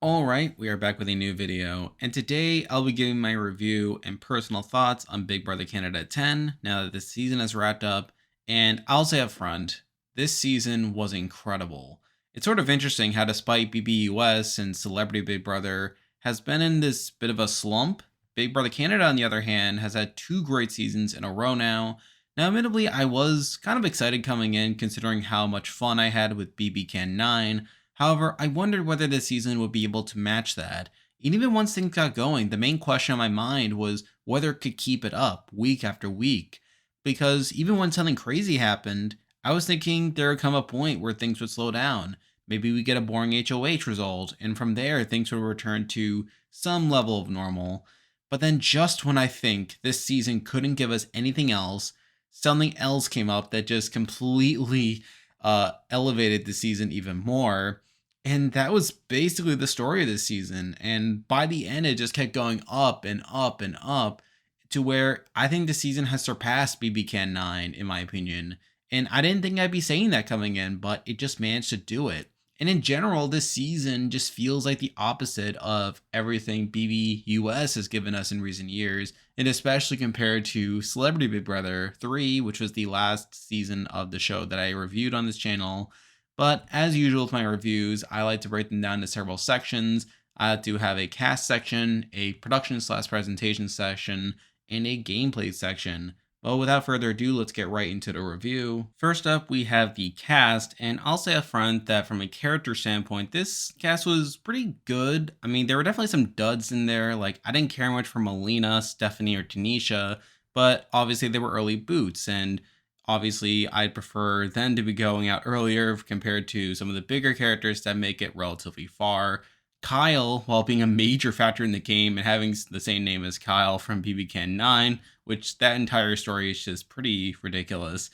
Alright, we are back with a new video, and today I'll be giving my review and personal thoughts on Big Brother Canada 10 now that the season has wrapped up, and I'll say up front, this season was incredible. It's sort of interesting how despite BBUS and Celebrity Big Brother has been in this bit of a slump, Big Brother Canada on the other hand has had two great seasons in a row now. Now admittedly I was kind of excited coming in considering how much fun I had with BB Can 9. However, I wondered whether this season would be able to match that. And even once things got going, the main question on my mind was whether it could keep it up week after week. Because even when something crazy happened, I was thinking there would come a point where things would slow down. Maybe we get a boring HOH result, and from there things would return to some level of normal. But then just when I think this season couldn't give us anything else, something else came up that just completely elevated the season even more. And that was basically the story of this season. And by the end, it just kept going up and up and up to where I think the season has surpassed BB Can 9, in my opinion. And I didn't think I'd be saying that coming in, but it just managed to do it. And in general, this season just feels like the opposite of everything BBUS has given us in recent years, and especially compared to Celebrity Big Brother 3, which was the last season of the show that I reviewed on this channel. But as usual with my reviews, I like to break them down into several sections. I do have a cast section, a production/presentation section, and a gameplay section. Well, without further ado, let's get right into the review. First up, we have the cast, and I'll say up front that from a character standpoint, this cast was pretty good. I mean, there were definitely some duds in there, like I didn't care much for Melina, Stephanie, or Tanisha, but obviously they were early boots, and obviously I'd prefer them to be going out earlier compared to some of the bigger characters that make it relatively far. Kyle, while being a major factor in the game and having the same name as Kyle from BB Can 9, which that entire story is just pretty ridiculous.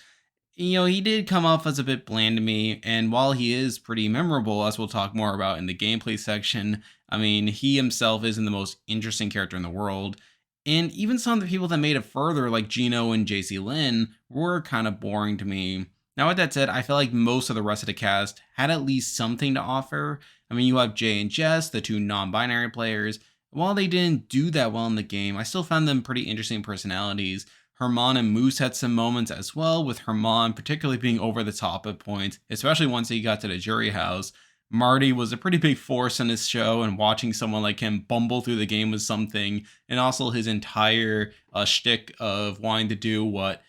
He did come off as a bit bland to me, and while he is pretty memorable, as we'll talk more about in the gameplay section, I mean, he himself isn't the most interesting character in the world. And even some of the people that made it further, like Gino and JC Lynn, were kind of boring to me. Now, with that said, I feel like most of the rest of the cast had at least something to offer. I mean, you have Jay and Jess, the two non-binary players. While they didn't do that well in the game, I still found them pretty interesting personalities. Herman and Moose had some moments as well, with Herman particularly being over the top at points, especially once he got to the jury house. Marty was a pretty big force in this show, and watching someone like him bumble through the game was something. And also his entire shtick of wanting to do what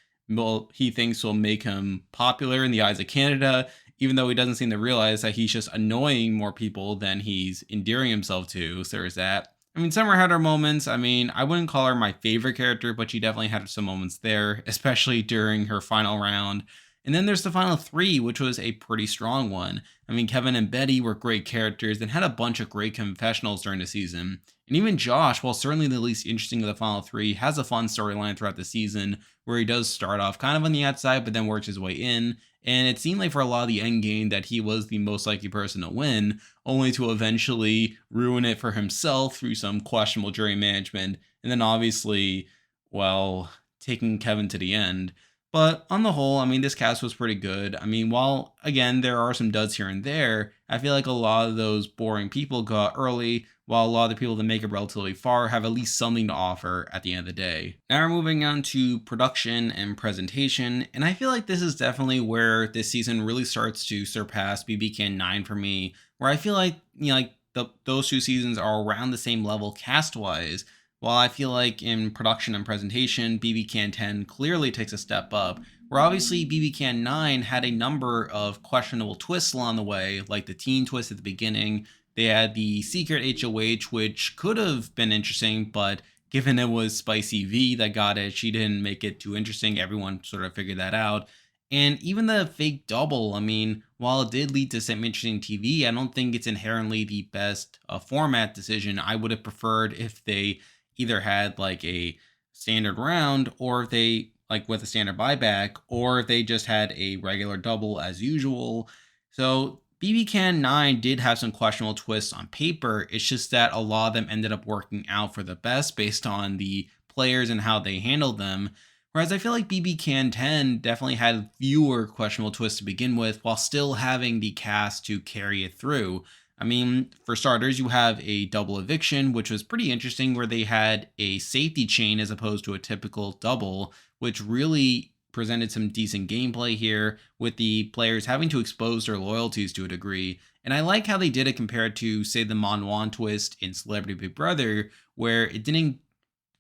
he thinks will make him popular in the eyes of Canada, even though he doesn't seem to realize that he's just annoying more people than he's endearing himself to. So there's that. I mean, Summer had her moments. I mean, I wouldn't call her my favorite character, but she definitely had some moments there, especially during her final round. And then there's the final three, which was a pretty strong one. I mean, Kevin and Betty were great characters and had a bunch of great confessionals during the season. And even Josh, while certainly the least interesting of the final three, has a fun storyline throughout the season where he does start off kind of on the outside, but then works his way in. And it seemed like for a lot of the end game that he was the most likely person to win, only to eventually ruin it for himself through some questionable jury management. And then obviously, well, taking Kevin to the end. But on the whole, I mean, this cast was pretty good. I mean, while, again, there are some duds here and there, I feel like a lot of those boring people got early, while a lot of the people that make it relatively far have at least something to offer at the end of the day. Now we're moving on to production and presentation, and I feel like this is definitely where this season really starts to surpass BB Can 9 for me, where I feel like, those two seasons are around the same level cast-wise. While I feel like in production and presentation, BB Can 10 clearly takes a step up, where obviously BB Can 9 had a number of questionable twists along the way, like the teen twist at the beginning. They had the secret HOH, which could have been interesting, but given it was Spicy V that got it, she didn't make it too interesting. Everyone sort of figured that out. And even the fake double, I mean, while it did lead to some interesting TV, I don't think it's inherently the best format decision. I would have preferred if they either had like a standard round, or if they like with a standard buyback, or if they just had a regular double as usual. So BB Can 9 did have some questionable twists on paper. It's just that a lot of them ended up working out for the best based on the players and how they handled them. Whereas I feel like BB Can 10 definitely had fewer questionable twists to begin with, while still having the cast to carry it through. I mean, for starters, you have a double eviction, which was pretty interesting, where they had a safety chain as opposed to a typical double, which really presented some decent gameplay here with the players having to expose their loyalties to a degree. And I like how they did it compared to, say, the Mon twist in Celebrity Big Brother, where it didn't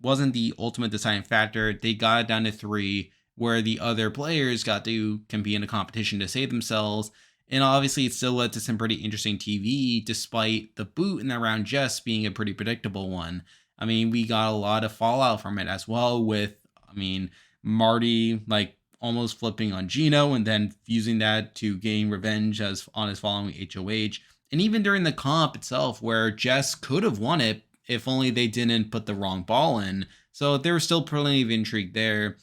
wasn't the ultimate deciding factor. They got it down to three, where the other players got to compete in a competition to save themselves. And obviously, it still led to some pretty interesting TV, despite the boot in that round just being a pretty predictable one. I mean, we got a lot of fallout from it as well, with, I mean, Marty like almost flipping on Gino and then using that to gain revenge as on his following HOH. And even during the comp itself, where Jess could have won it if only they didn't put the wrong ball in. So there was still plenty of intrigue there.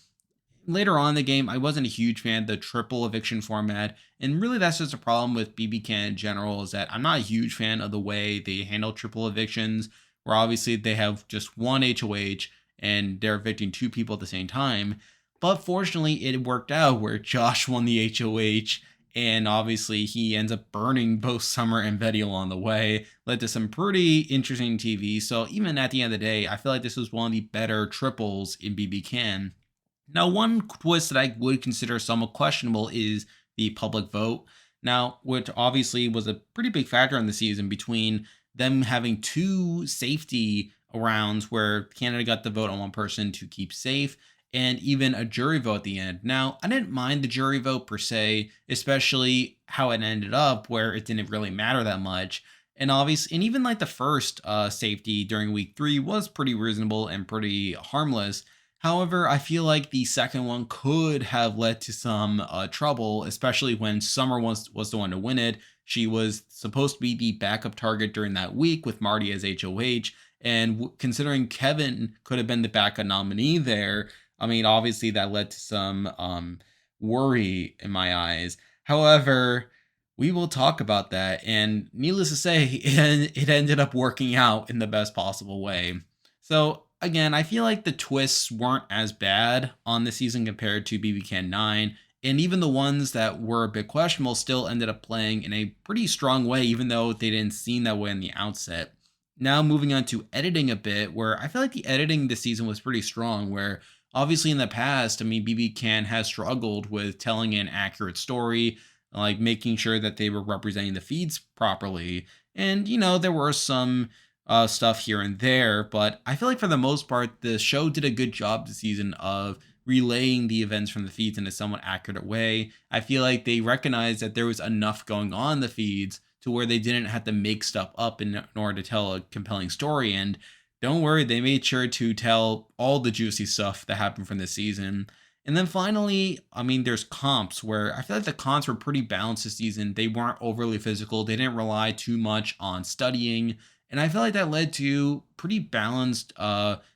Later on in the game, I wasn't a huge fan of the triple eviction format, and really that's just a problem with BB Can in general, is that I'm not a huge fan of the way they handle triple evictions, where obviously they have just one HOH and they're evicting two people at the same time. But fortunately, it worked out where Josh won the HOH, and obviously he ends up burning both Summer and Betty along the way. Led to some pretty interesting TV. So even at the end of the day, I feel like this was one of the better triples in BB Can. Now, one twist that I would consider somewhat questionable is the public vote. Now, which obviously was a pretty big factor in the season, between them having two safety rounds where Canada got the vote on one person to keep safe, and even a jury vote at the end. Now, I didn't mind the jury vote per se, especially how it ended up, where it didn't really matter that much. And obviously, and even like the first safety during week 3 was pretty reasonable and pretty harmless. However, I feel like the second one could have led to some trouble, especially when Summer was the one to win it. She was supposed to be the backup target during that week with Marty as HOH. And considering Kevin could have been the backup nominee there, I mean, obviously that led to some worry in my eyes. However, we will talk about that. And needless to say, it ended up working out in the best possible way. So again, I feel like the twists weren't as bad on the season compared to BB Can 9. And even the ones that were a bit questionable still ended up playing in a pretty strong way, even though they didn't seem that way in the outset. Now moving on to editing a bit, where I feel like the editing this season was pretty strong, where obviously in the past, I mean, BB Can has struggled with telling an accurate story, like making sure that they were representing the feeds properly. And, there were some stuff here and there, but I feel like for the most part, the show did a good job this season of relaying the events from the feeds in a somewhat accurate way. I feel like they recognized that there was enough going on in the feeds to where they didn't have to make stuff up in order to tell a compelling story. And don't worry, they made sure to tell all the juicy stuff that happened from this season. And then finally, I mean, there's comps, where I feel like the comps were pretty balanced this season. They weren't overly physical. They didn't rely too much on studying. And I feel like that led to pretty balanced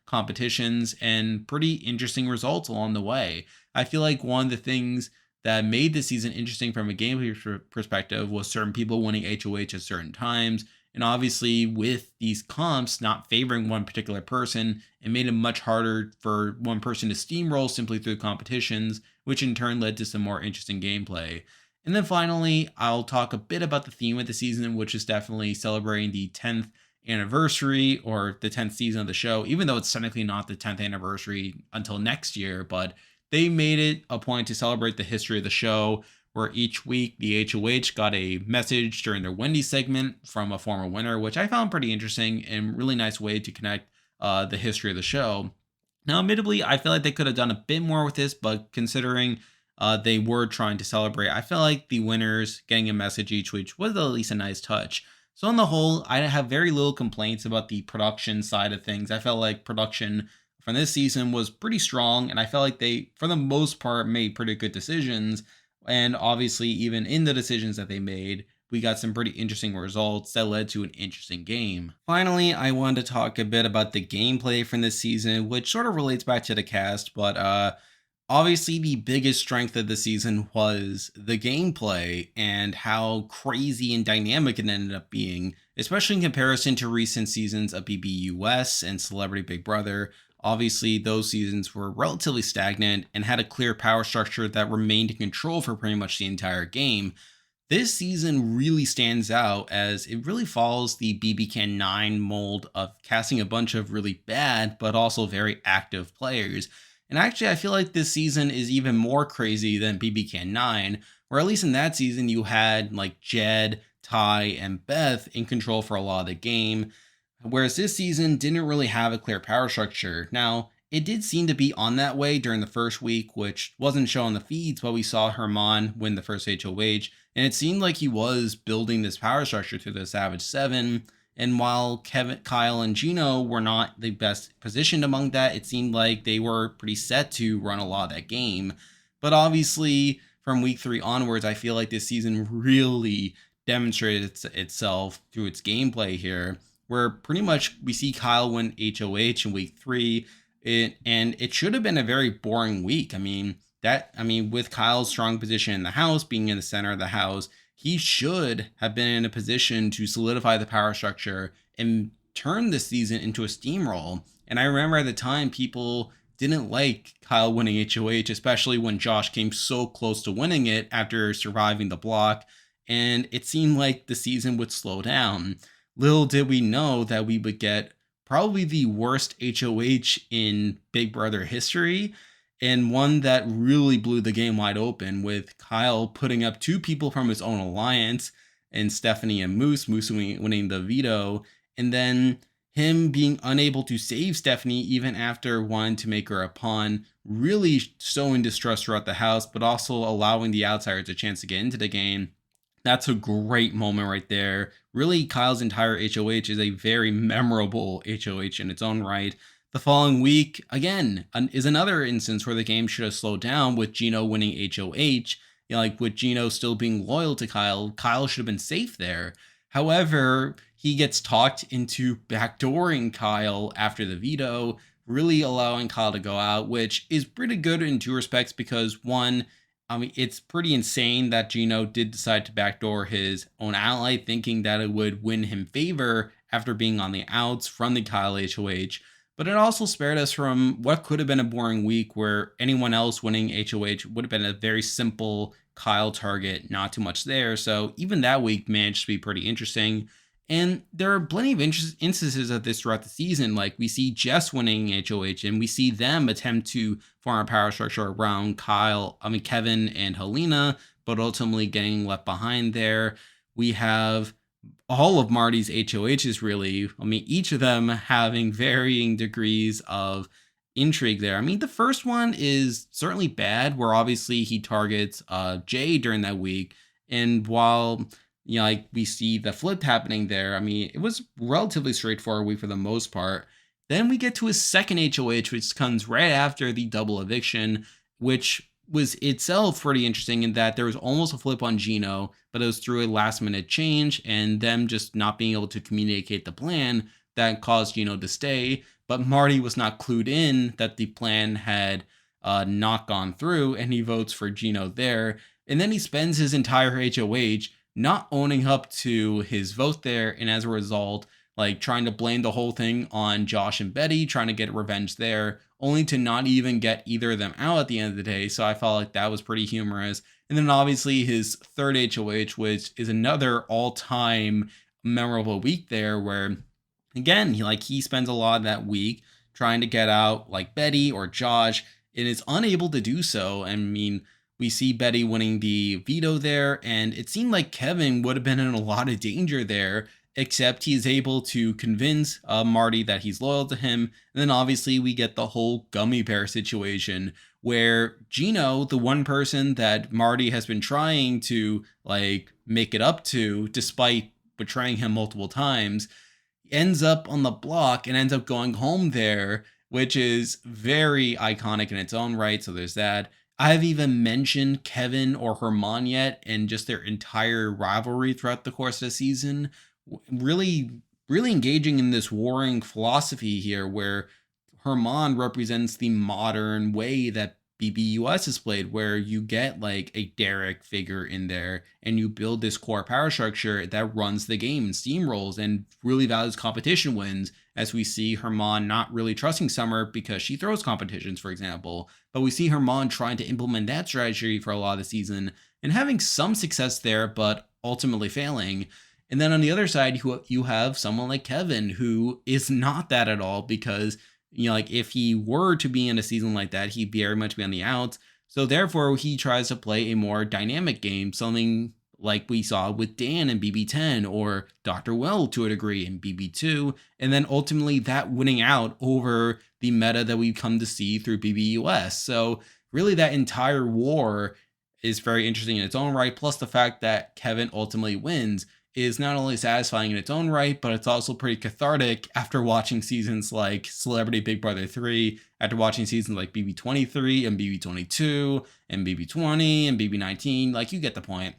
competitions and pretty interesting results along the way. I feel like one of the things that made this season interesting from a gameplay perspective was certain people winning HOH at certain times. And obviously, with these comps not favoring one particular person, it made it much harder for one person to steamroll simply through competitions, which in turn led to some more interesting gameplay. And then finally, I'll talk a bit about the theme of the season, which is definitely celebrating the 10th anniversary, or the 10th season of the show, even though it's technically not the 10th anniversary until next year. But they made it a point to celebrate the history of the show, where each week the HOH got a message during their Wendy segment from a former winner, which I found pretty interesting and really nice way to connect the history of the show. Now, admittedly, I feel like they could have done a bit more with this, but considering they were trying to celebrate, I feel like the winners getting a message each week was at least a nice touch. So on the whole, I have very little complaints about the production side of things. I felt like production from this season was pretty strong, and I felt like they, for the most part, made pretty good decisions. And obviously, even in the decisions that they made, we got some pretty interesting results that led to an interesting game. Finally, I wanted to talk a bit about the gameplay from this season, which sort of relates back to the cast, but obviously, the biggest strength of the season was the gameplay and how crazy and dynamic it ended up being, especially in comparison to recent seasons of BBUS and Celebrity Big Brother. Obviously, those seasons were relatively stagnant and had a clear power structure that remained in control for pretty much the entire game. This season really stands out as it really follows the BB Can 9 mold of casting a bunch of really bad but also very active players. And actually, I feel like this season is even more crazy than BB Can 9, where at least in that season you had like Jed, Ty, and Beth in control for a lot of the game. Whereas this season didn't really have a clear power structure. Now, it did seem to be on that way during the first week, which wasn't shown in the feeds, but we saw Herman win the first HOH, and it seemed like he was building this power structure through the Savage Seven. And while Kevin, Kyle, and Gino were not the best positioned among that, it seemed like they were pretty set to run a lot of that game. But obviously, from week 3 onwards, I feel like this season really demonstrated itself through its gameplay here, where pretty much we see Kyle win HOH in week 3. And it should have been a very boring week. With Kyle's strong position in the house, being in the center of the house, he should have been in a position to solidify the power structure and turn this season into a steamroll. And I remember at the time, people didn't like Kyle winning HOH, especially when Josh came so close to winning it after surviving the block. And it seemed like the season would slow down. Little did we know that we would get probably the worst HOH in Big Brother history, and one that really blew the game wide open, with Kyle putting up 2 people from his own alliance, and Stephanie and Moose winning the veto, and then him being unable to save Stephanie even after wanting to make her a pawn, really sowing distrust throughout the house, but also allowing the outsiders a chance to get into the game. That's a great moment right there. Really, Kyle's entire HOH is a very memorable HOH in its own right. The following week, again, is another instance where the game should have slowed down with Gino winning HOH. Like with Gino still being loyal to Kyle, Kyle should have been safe there. However, he gets talked into backdooring Kyle after the veto, really allowing Kyle to go out, which is pretty good in 2 respects because one, it's pretty insane that Gino did decide to backdoor his own ally, thinking that it would win him favor after being on the outs from the Kyle HOH. But it also spared us from what could have been a boring week where anyone else winning HOH would have been a very simple Kyle target, not too much there. So even that week managed to be pretty interesting. And there are plenty of instances of this throughout the season. Like we see Jess winning HOH, and we see them attempt to form a power structure around Kevin and Helena, but ultimately getting left behind there. We have all of Marty's HOHs really. Each of them having varying degrees of intrigue there. The first one is certainly bad, where obviously he targets Jay during that week. And while we see the flip happening there, it was relatively straightforward week for the most part. Then we get to his second HOH, which comes right after the double eviction, which was itself pretty interesting in that there was almost a flip on Gino, but it was through a last minute change and them just not being able to communicate the plan that caused Gino to stay. But Marty was not clued in that the plan had not gone through, and he votes for Gino there. And then he spends his entire HOH not owning up to his vote there, and as a result, trying to blame the whole thing on Josh and Betty, trying to get revenge there, only to not even get either of them out at the end of the day. So I felt like that was pretty humorous. And then obviously his third HOH, which is another all-time memorable week there, where again, he spends a lot of that week trying to get out Betty or Josh, and is unable to do so. We see Betty winning the veto there, and it seemed like Kevin would have been in a lot of danger there, except he's able to convince Marty that he's loyal to him. And then obviously we get the whole gummy bear situation where Gino, the one person that Marty has been trying to make it up to, despite betraying him multiple times, ends up on the block and ends up going home there, which is very iconic in its own right. So there's that. I haven't even mentioned Kevin or Herman yet, and just their entire rivalry throughout the course of the season. Really, really engaging in this warring philosophy here, where Herman represents the modern way that BBUS is played, where you get like a Derek figure in there and you build this core power structure that runs the game and steamrolls and really values competition wins, as we see Herman not really trusting Summer because she throws competitions, for example. But we see Herman trying to implement that strategy for a lot of the season and having some success there, but ultimately failing. And then on the other side, you have someone like Kevin, who is not that at all, because like if he were to be in a season like that, he'd very much be on the outs. So therefore, he tries to play a more dynamic game, something like we saw with Dan in BB10 or Dr. Well to a degree in BB2, and then ultimately that winning out over the meta that we've come to see through BBUS. So really, that entire war is very interesting in its own right. Plus the fact that Kevin ultimately wins is not only satisfying in its own right, but it's also pretty cathartic after watching seasons like Celebrity Big Brother 3, after watching seasons like BB23 and BB22 and BB20 and BB19. Like, you get the point.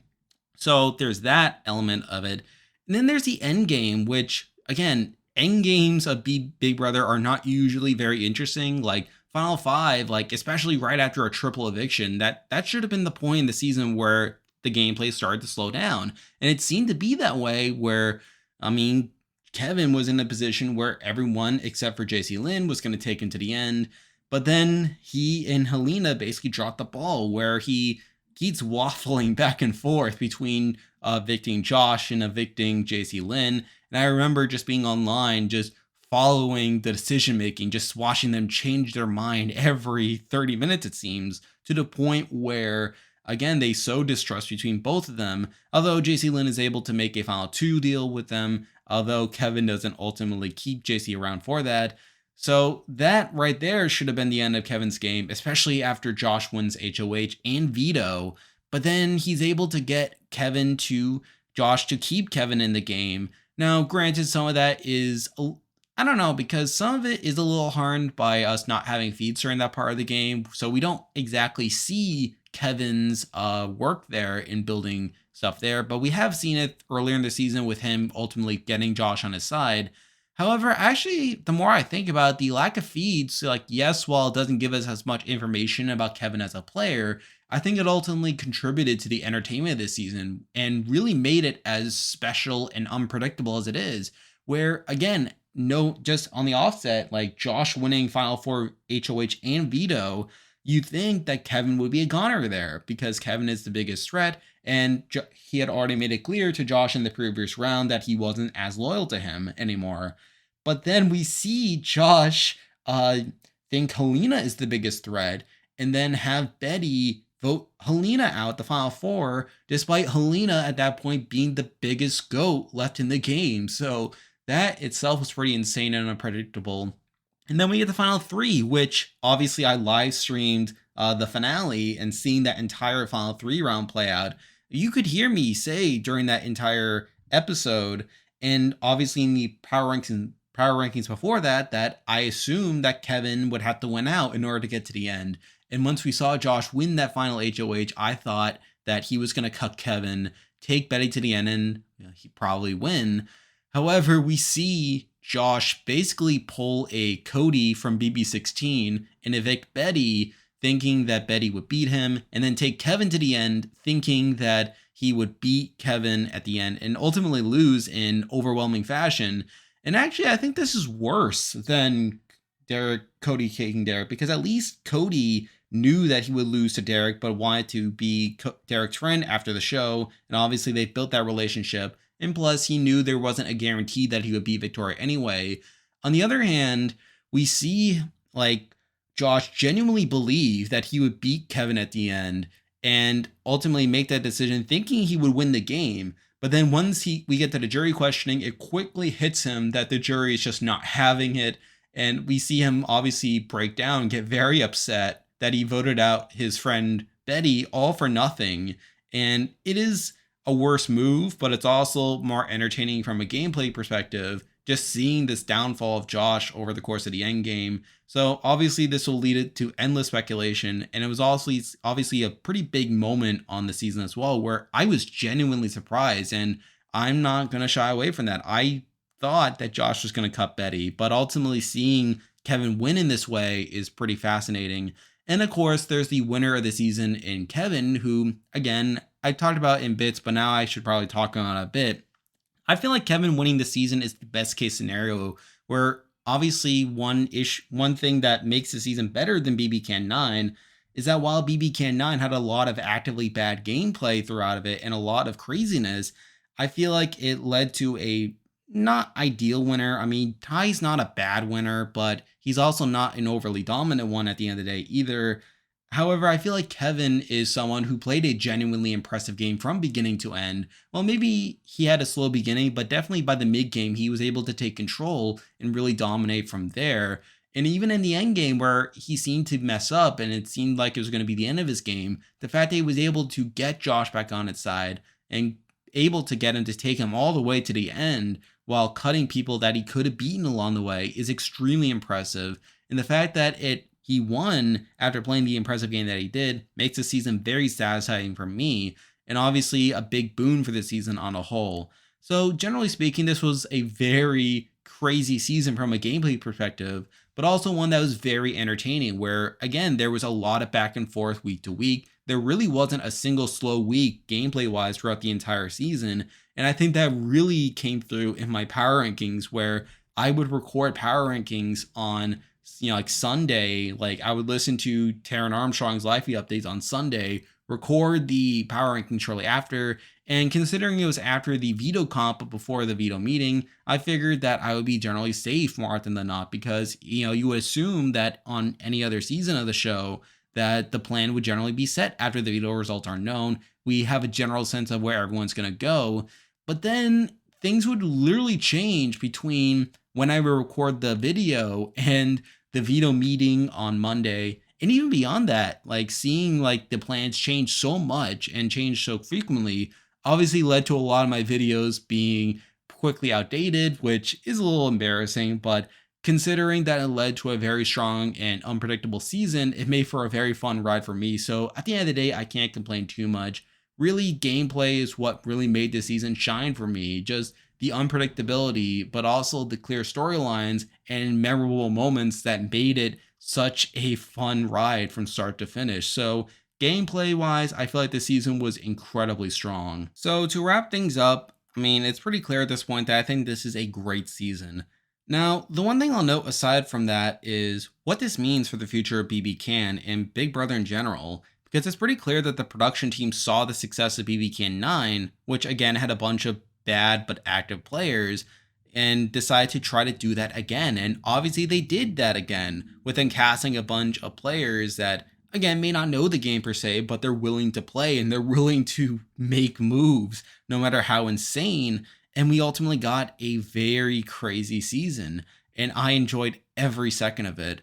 So there's that element of it. And then there's the end game, which, again, end games of Big Brother are not usually very interesting. Like Final Five, like especially right after a triple eviction, that should have been the point in the season where the gameplay started to slow down. And it seemed to be that way where, I mean, Kevin was in a position where everyone except for JC Lynn was going to take him to the end. But then he and Helena basically dropped the ball, where he keeps waffling back and forth between evicting Josh and evicting JC Lynn. And I remember just being online, just following the decision making, just watching them change their mind every 30 minutes, it seems, to the point where, again, they sow distrust between both of them. Although JC Lynn is able to make a final 2 deal with them, although Kevin doesn't ultimately keep JC around for that. So that right there should have been the end of Kevin's game, especially after Josh wins HOH and veto. But then he's able to get Josh to keep Kevin in the game. Now, granted, some of that is, I don't know, because some of it is a little harmed by us not having feeds during that part of the game. So we don't exactly see Kevin's work there in building stuff there. But we have seen it earlier in the season with him ultimately getting Josh on his side. However, actually, the more I think about it, the lack of feeds, like, yes, while it doesn't give us as much information about Kevin as a player, I think it ultimately contributed to the entertainment of this season and really made it as special and unpredictable as it is. Where, again, no, just on the offset, like Josh winning Final Four HOH and veto, you think that Kevin would be a goner there because Kevin is the biggest threat, and he had already made it clear to Josh in the previous round that he wasn't as loyal to him anymore. But then we see Josh think Helena is the biggest threat, and then have Betty vote Helena out the Final Four, despite Helena at that point being the biggest GOAT left in the game. So that itself was pretty insane and unpredictable. And then we get the final 3, which obviously I live streamed the finale, and seeing that entire final 3 round play out. You could hear me say during that entire episode, and obviously in the power rankings before that I assumed that Kevin would have to win out in order to get to the end. And once we saw Josh win that final HOH, I thought that he was going to cut Kevin, take Betty to the end, and he'd probably win. However, we see Josh basically pull a Cody from BB16 and evict Betty, thinking that Betty would beat him, and then take Kevin to the end, thinking that he would beat Kevin at the end and ultimately lose in overwhelming fashion. And actually, I think this is worse than Cody taking Derek, because at least Cody knew that he would lose to Derek, but wanted to be Derek's friend after the show. And obviously they built that relationship. And plus, he knew there wasn't a guarantee that he would beat Victoria anyway. On the other hand, we see like Josh genuinely believe that he would beat Kevin at the end and ultimately make that decision thinking he would win the game. But then once we get to the jury questioning, it quickly hits him that the jury is just not having it. And we see him obviously break down, get very upset that he voted out his friend Betty all for nothing. And it is a worse move, but it's also more entertaining from a gameplay perspective, just seeing this downfall of Josh over the course of the end game. So obviously this will lead it to endless speculation, and it was also obviously a pretty big moment on the season as well, where I was genuinely surprised, and I'm not going to shy away from that. I thought that Josh was going to cut Betty, but ultimately seeing Kevin win in this way is pretty fascinating. And of course, there's the winner of the season in Kevin, who, again, I talked about in bits, but now I should probably talk on it a bit. I feel like Kevin winning the season is the best case scenario, where obviously one thing that makes the season better than BB Can 9 is that while BB Can 9 had a lot of actively bad gameplay throughout of it and a lot of craziness, I feel like it led to a not ideal winner. I mean, Ty's not a bad winner, but he's also not an overly dominant one at the end of the day either. However, I feel like Kevin is someone who played a genuinely impressive game from beginning to end. Well, maybe he had a slow beginning, but definitely by the mid game, he was able to take control and really dominate from there. And even in the end game, where he seemed to mess up and it seemed like it was going to be the end of his game, the fact that he was able to get Josh back on its side and able to get him to take him all the way to the end while cutting people that he could have beaten along the way is extremely impressive. And the fact that he won after playing the impressive game that he did makes the season very satisfying for me, and obviously a big boon for the season on a whole. So generally speaking, this was a very crazy season from a gameplay perspective, but also one that was very entertaining, where again, there was a lot of back and forth week to week. There really wasn't a single slow week gameplay wise throughout the entire season. And I think that really came through in my power rankings, where I would record power rankings on like Sunday. Like I would listen to Taron Armstrong's live feed updates on Sunday, record the power ranking shortly after. And considering it was after the veto comp but before the veto meeting, I figured that I would be generally safe more often than not, because you would assume that on any other season of the show that the plan would generally be set after the veto results are known. We have a general sense of where everyone's going to go. But then things would literally change between when I would record the video and the veto meeting on Monday. And even beyond that, like seeing like the plans change so much and change so frequently obviously led to a lot of my videos being quickly outdated, which is a little embarrassing, but considering that it led to a very strong and unpredictable season, it made for a very fun ride for me. So at the end of the day, I can't complain too much. Really, gameplay is what really made this season shine for me. Just the unpredictability, but also the clear storylines and memorable moments that made it such a fun ride from start to finish. So gameplay wise, I feel like this season was incredibly strong. So to wrap things up, I mean, it's pretty clear at this point that I think this is a great season. Now, the one thing I'll note aside from that is what this means for the future of BB Can and Big Brother in general, because it's pretty clear that the production team saw the success of BB Can 9, which again had a bunch of bad but active players, and decided to try to do that again. And obviously they did that again, with them casting a bunch of players that again may not know the game per se, but they're willing to play and they're willing to make moves no matter how insane. And we ultimately got a very crazy season, and I enjoyed every second of it.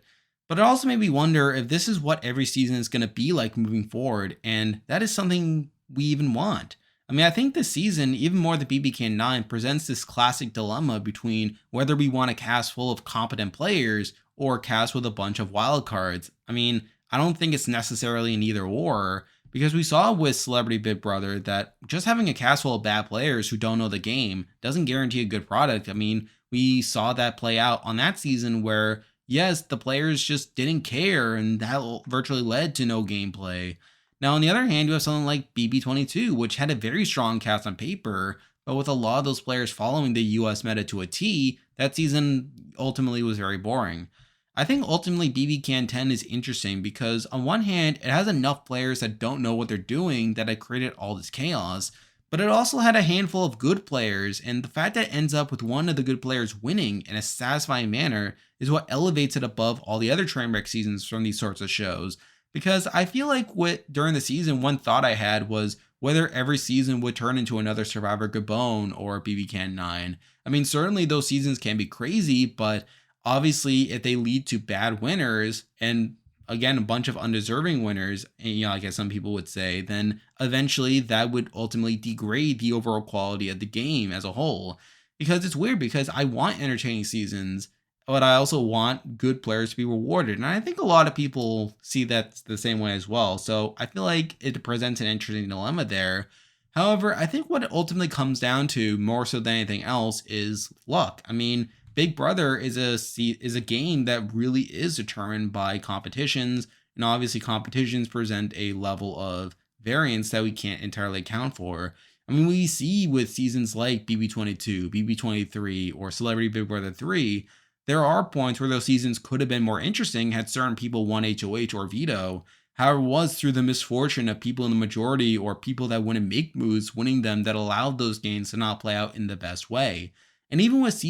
But it also made me wonder if this is what every season is going to be like moving forward, and that is something we even want. I mean, I think this season, even more than BB Can 9, presents this classic dilemma between whether we want a cast full of competent players or a cast with a bunch of wild cards. I mean, I don't think it's necessarily an either or, because we saw with Celebrity Big Brother that just having a cast full of bad players who don't know the game doesn't guarantee a good product. I mean, we saw that play out on that season where, yes, the players just didn't care, and that virtually led to no gameplay. Now, on the other hand, you have something like BB22, which had a very strong cast on paper, but with a lot of those players following the US meta to a T, that season ultimately was very boring. I think ultimately BB Can 10 is interesting because on one hand, it has enough players that don't know what they're doing that it created all this chaos, but it also had a handful of good players, and the fact that it ends up with one of the good players winning in a satisfying manner is what elevates it above all the other Trainwreck seasons from these sorts of shows. Because I feel like during the season, one thought I had was whether every season would turn into another Survivor Gabon or BB Can 9. I mean, certainly those seasons can be crazy, but obviously if they lead to bad winners and again a bunch of undeserving winners, I guess some people would say, then eventually that would ultimately degrade the overall quality of the game as a whole. Because it's weird, because I want entertaining seasons, but I also want good players to be rewarded. And I think a lot of people see that the same way as well. So I feel like it presents an interesting dilemma there. However, I think what it ultimately comes down to more so than anything else is luck. I mean, Big Brother is a game that really is determined by competitions And obviously, competitions present a level of variance that we can't entirely account for. I mean, we see with seasons like BB22, BB23, or Celebrity Big Brother 3, there are points where those seasons could have been more interesting had certain people won HOH or veto. However, it was through the misfortune of people in the majority or people that wouldn't make moves winning them that allowed those games to not play out in the best way. And even with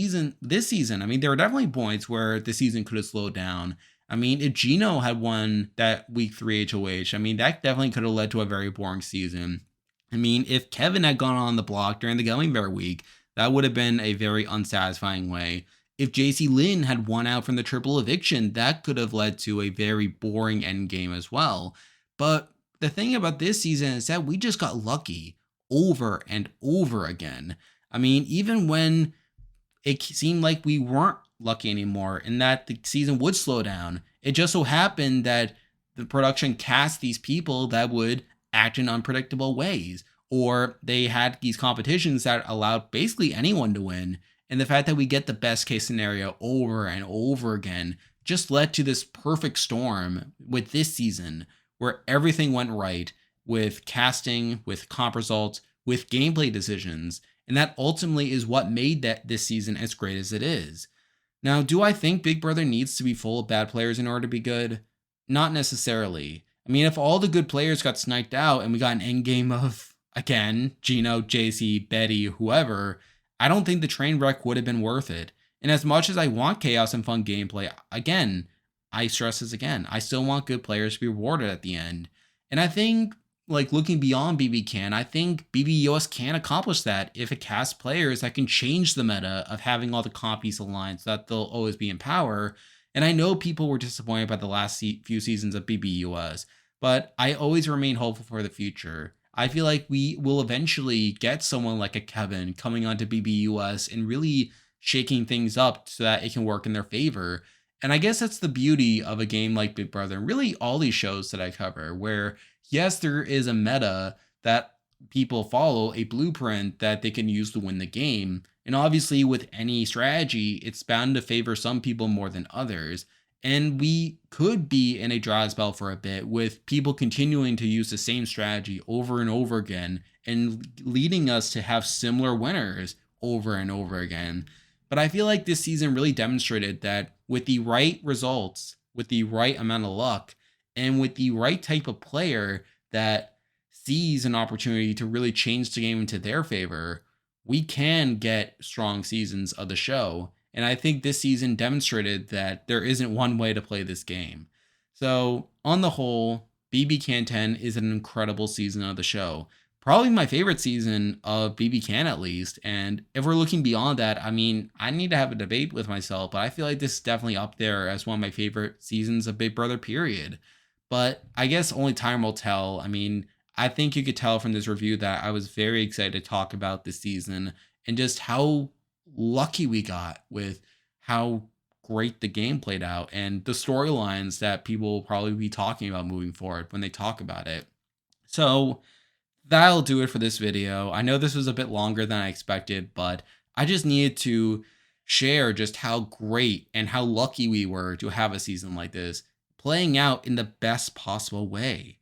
this season, I mean, there were definitely points where the season could have slowed down. I mean, if Gino had won that week 3 HOH, I mean, that definitely could have led to a very boring season. I mean, if Kevin had gone on the block during the Gummy Bear week, that would have been a very unsatisfying way. If JC Lynn had won out from the triple eviction, that could have led to a very boring end game as well. But the thing about this season is that we just got lucky over and over again. I mean, even when it seemed like we weren't lucky anymore and that the season would slow down, it just so happened that the production cast these people that would act in unpredictable ways, or they had these competitions that allowed basically anyone to win. And the fact that we get the best case scenario over and over again just led to this perfect storm with this season where everything went right with casting, with comp results, with gameplay decisions. And that ultimately is what made that this season as great as it is. Now, do I think Big Brother needs to be full of bad players in order to be good? Not necessarily. I mean, if all the good players got sniped out and we got an end game of, again, Gino, JC, Betty, whoever, I don't think the train wreck would have been worth it. And as much as I want chaos and fun gameplay, again, I stress this again, I still want good players to be rewarded at the end. And I think, like, looking beyond BB Can, I think BBUS can accomplish that if it casts players that can change the meta of having all the compies aligned so that they'll always be in power. And I know people were disappointed by the last few seasons of BBUS, but I always remain hopeful for the future. I feel like we will eventually get someone like a Kevin coming onto BBUS and really shaking things up so that it can work in their favor. And I guess that's the beauty of a game like Big Brother and really all these shows that I cover, where yes, there is a meta that people follow, a blueprint that they can use to win the game. And obviously, with any strategy, it's bound to favor some people more than others. And we could be in a dry spell for a bit with people continuing to use the same strategy over and over again and leading us to have similar winners over and over again. But I feel like this season really demonstrated that with the right results, with the right amount of luck, and with the right type of player that sees an opportunity to really change the game into their favor, we can get strong seasons of the show. And I think this season demonstrated that there isn't one way to play this game. So, on the whole, BB Can 10 is an incredible season of the show. Probably my favorite season of BB Can, at least. And if we're looking beyond that, I mean, I need to have a debate with myself, but I feel like this is definitely up there as one of my favorite seasons of Big Brother, period. But I guess only time will tell. I mean, I think you could tell from this review that I was very excited to talk about this season and just how lucky we got with how great the game played out and the storylines that people will probably be talking about moving forward when they talk about it. So that'll do it for this video. I know this was a bit longer than I expected, but I just needed to share just how great and how lucky we were to have a season like this playing out in the best possible way.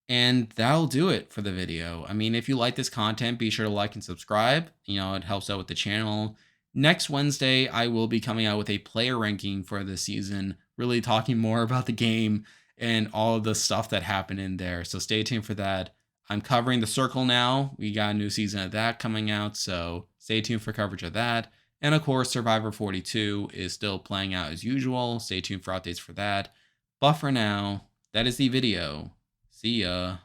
And that'll do it for the video. I mean, if you like this content, be sure to like and subscribe. It helps out with the channel. Next Wednesday, I will be coming out with a player ranking for the season, really talking more about the game and all of the stuff that happened in there. So stay tuned for that. I'm covering The Circle now. We got a new season of that coming out, so stay tuned for coverage of that. And of course, Survivor 42 is still playing out as usual. Stay tuned for updates for that. But for now, that is the video. See ya.